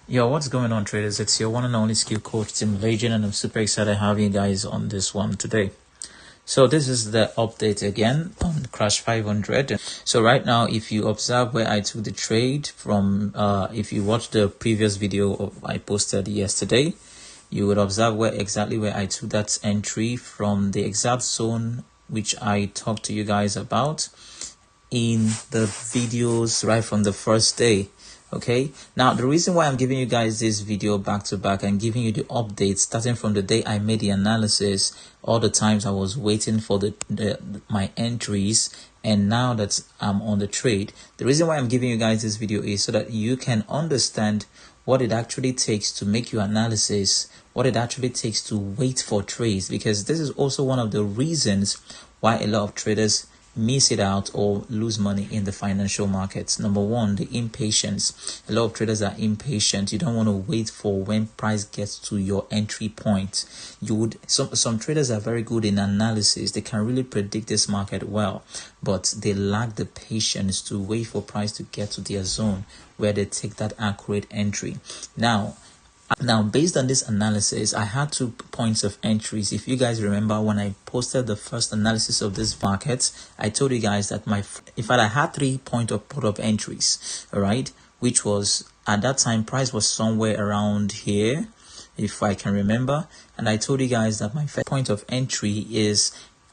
Yo, what's going on, traders? It's your one and only skill coach, Tim Legion, and I'm super excited to have you guys on this one today. So this is the update again on Crash 500. So right now, if you observe where I took the trade from, if you watch the previous video I posted yesterday, you would observe exactly where I took that entry from, the exact zone which I talked to you guys about in the videos right from the first day. Okay, now the reason why I'm giving you guys this video back to back and giving you the updates starting from the day I made the analysis, all the times I was waiting for my entries, and now that I'm on the trade, the reason why I'm giving you guys this video is so that you can understand what it actually takes to make your analysis, what it actually takes to wait for trades, because this is also one of the reasons why a lot of traders miss it out or lose money in the financial markets. Number one, the impatience. A lot of traders are impatient. You don't want to wait for when price gets to your entry point. Some traders are very good in analysis. They can really predict this market well, but they lack the patience to wait for price to get to their zone where they take that accurate entry. Now, based on this analysis, I had 2 points of entries. If you guys remember, when I posted the first analysis of this market, I told you guys that in fact, I had 3 point of entries, all right, which was at that time price was somewhere around here, if I can remember, and I told you guys that my first point of entry is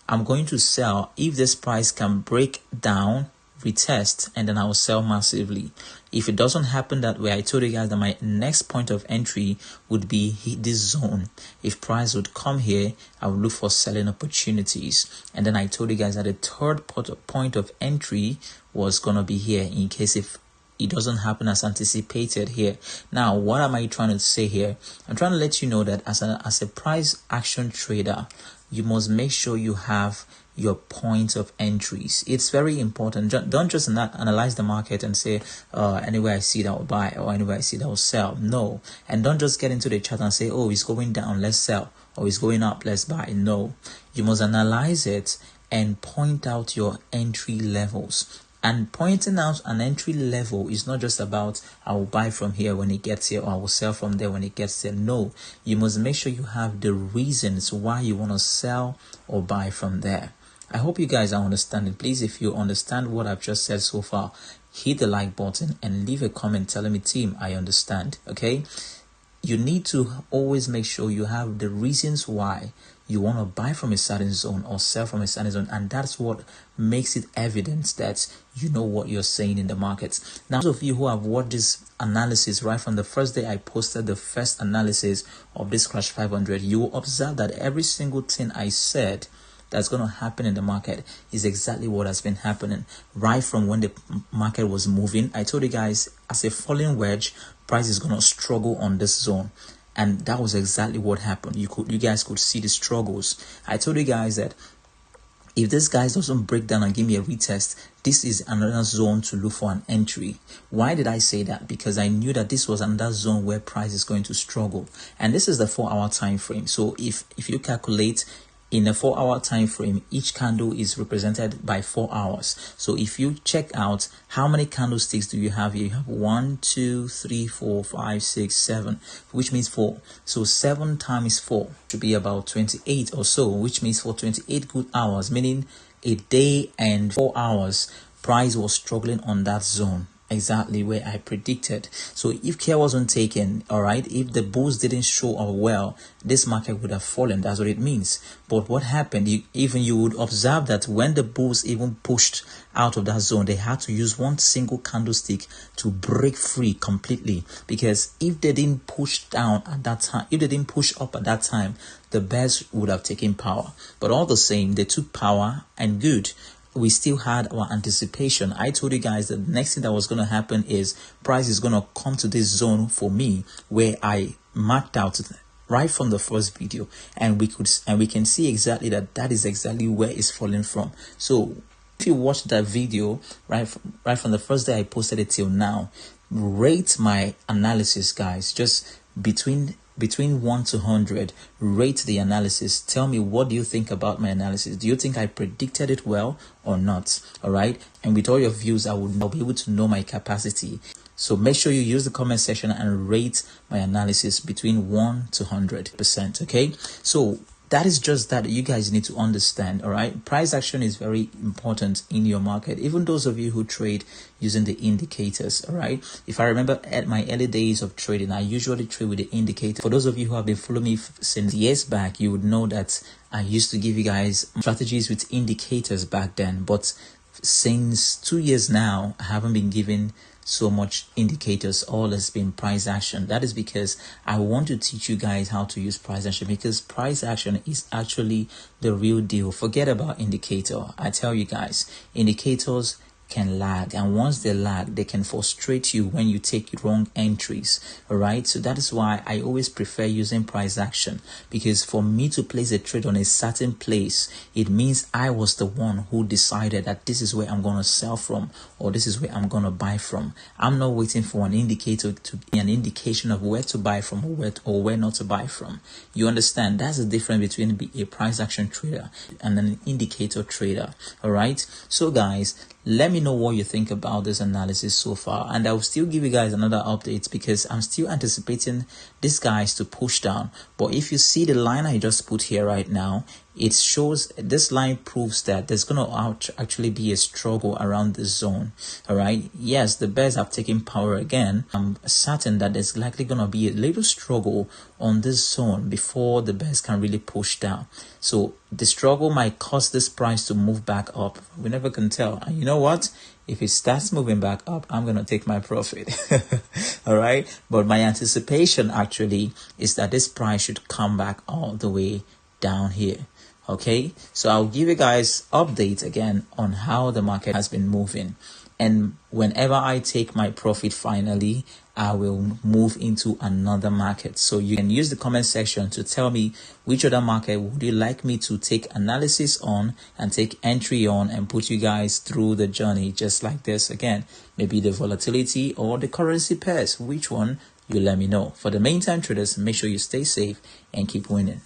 I'm going to sell if this price can break down, retest, and then I will sell massively. If it doesn't happen that way, I told you guys that my next point of entry would be this zone. If price would come here, I would look for selling opportunities. And then I told you guys that the third point of entry was going to be here in case if it doesn't happen as anticipated here. Now, what am I trying to say here? I'm trying to let you know that as a price action trader, you must make sure you have your points of entries. It's very important. Don't just not analyze the market and say, anywhere I see that will buy, or anywhere I see that will sell. No. And don't just get into the chart and say, oh, it's going down, let's sell, or it's going up, let's buy. No. You must analyze it and point out your entry levels. And pointing out an entry level is not just about I will buy from here when it gets here, or I will sell from there when it gets there. No, you must make sure you have the reasons why you want to sell or buy from there. I hope you guys are understanding. Please, if you understand what I've just said so far, hit the like button and leave a comment telling me, team, I understand. Okay, you need to always make sure you have the reasons why you want to buy from a certain zone or sell from a certain zone, and that's what makes it evident that you know what you're saying in the markets. Now, those of you who have watched this analysis right from the first day I posted the first analysis of this Crash 500, you will observe that every single thing I said that's going to happen in the market is exactly what has been happening right from when the market was moving. I told you guys, as a falling wedge, price is going to struggle on this zone, and that was exactly what happened. You guys could see the struggles. I told you guys that if this guy doesn't break down and give me a retest, this is another zone to look for an entry. Why did I say that? Because I knew that this was another zone where price is going to struggle, and this is the 4-hour time frame. So if you calculate in a 4-hour time frame, each candle is represented by 4 hours. So if you check out how many candlesticks do you have here, you have 1, 2, 3, 4, 5, 6, 7, which means 4. So 7 times 4 should be about 28 or so, which means for 28 good hours, meaning a day and 4 hours, price was struggling on that zone, exactly where I predicted. So if care wasn't taken, all right, if the bulls didn't show up well, this market would have fallen. That's what it means. But what happened, you would observe that when the bulls even pushed out of that zone, they had to use one single candlestick to break free completely, because if they didn't push down at that time, if they didn't push up at that time, the bears would have taken power. But all the same, they took power, and good, we still had our anticipation. I told you guys that the next thing that was going to happen is price is going to come to this zone for me where I marked out right from the first video, and we can see exactly that is exactly where it's falling from. So if you watch that video right from the first day I posted it till now, rate my analysis, guys. Just between 1 to 100, rate the analysis. Tell me, what do you think about my analysis? Do you think I predicted it well or not? All right, and with all your views, I'll be able to know my capacity. So make sure you use the comment section and rate my analysis between 1 to 100%. Okay, so that is just that you guys need to understand. All right, price action is very important in your market, even those of you who trade using the indicators. All right, if I remember at my early days of trading, I usually trade with the indicator. For those of you who have been following me since years back, you would know that I used to give you guys strategies with indicators back then, but since 2 years now, I haven't been giving so much indicators. All has been price action. That is because I want to teach you guys how to use price action, because price action is actually the real deal. Forget about indicator. I tell you guys, indicators can lag, and once they lag, they can frustrate you when you take wrong entries. All right, so that is why I always prefer using price action, because for me to place a trade on a certain place, it means I was the one who decided that this is where I'm going to sell from, or this is where I'm going to buy from. I'm not waiting for an indicator to be an indication of where to buy from or where not to buy from. You understand? That's the difference between a price action trader and an indicator trader. All right, so guys, let me know what you think about this analysis so far, and I'll still give you guys another update, because I'm still anticipating these guys to push down. But if you see the line I just put here right now, it shows, this line proves that there's going to actually be a struggle around this zone. All right, yes, the bears have taken power again. I'm certain that there's likely going to be a little struggle on this zone before the bears can really push down. So the struggle might cause this price to move back up. We never can tell. And you know what? If it starts moving back up, I'm going to take my profit. All right, but my anticipation actually is that this price should come back all the way down here. Okay, so I'll give you guys updates again on how the market has been moving, and whenever I take my profit finally, I will move into another market. So you can use the comment section to tell me which other market would you like me to take analysis on and take entry on, and put you guys through the journey just like this. Again, maybe the volatility or the currency pairs. Which one? You let me know. For the meantime, traders, make sure you stay safe and keep winning.